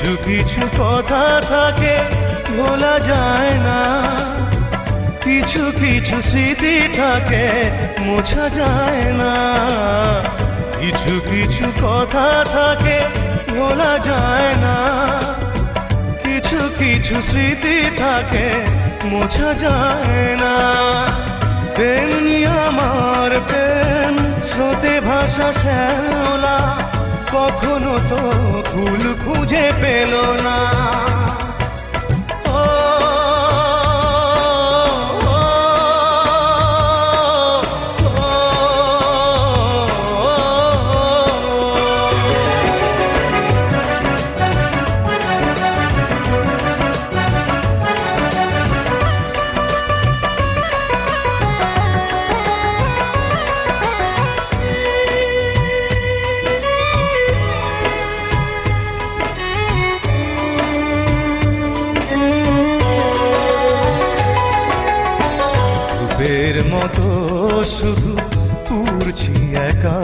কিছু কিছু কথা থাকে ভোলা যায় না, কিছু কিছু স্মৃতি থাকে মোছা যায় না। কিছু কিছু কথা থাকে ভোলা যায় না, কিছু কিছু স্মৃতি থাকে মোছা যায় না। তেমনি আমার প্রেম স্রোতে ভাসা শ্যাওলা, কখনো তো ফুল খুঁজে পেল না। মতো শুধু পুরছি একা,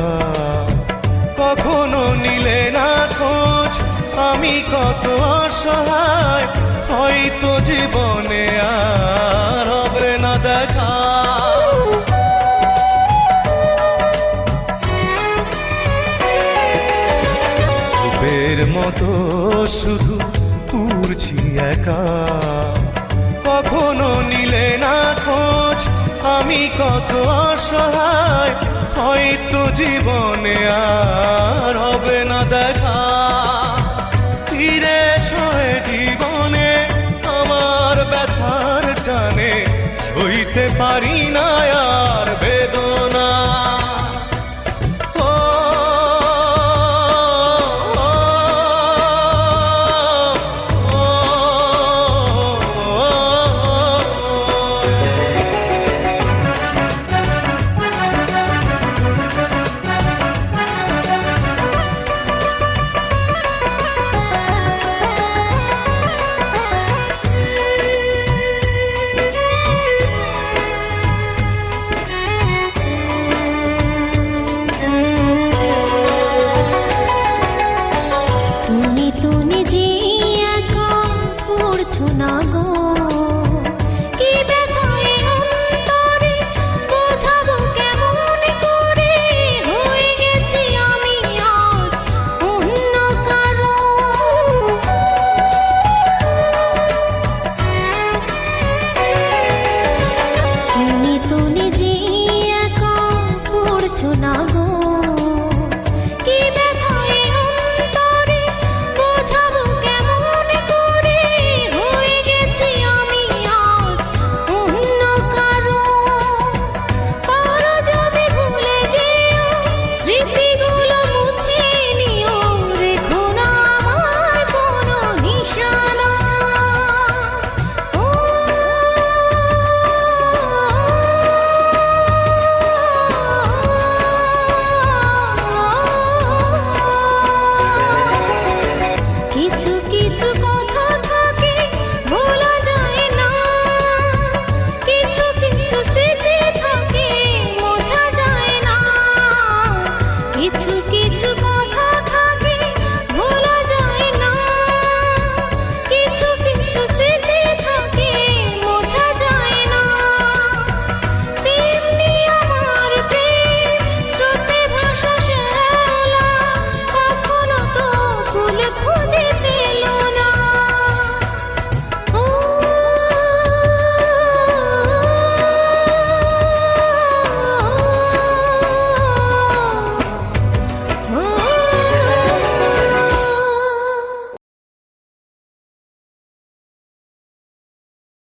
কখনো নিলে না খোঁজ আমি কত অসহায়, হয়তো জীবনে আর হবে না দেখা। রূপের মতো শুধু পুরছি একা, কখনো নিলে না খোঁজ আমি কত অসহায়, হয়তো জীবনে আর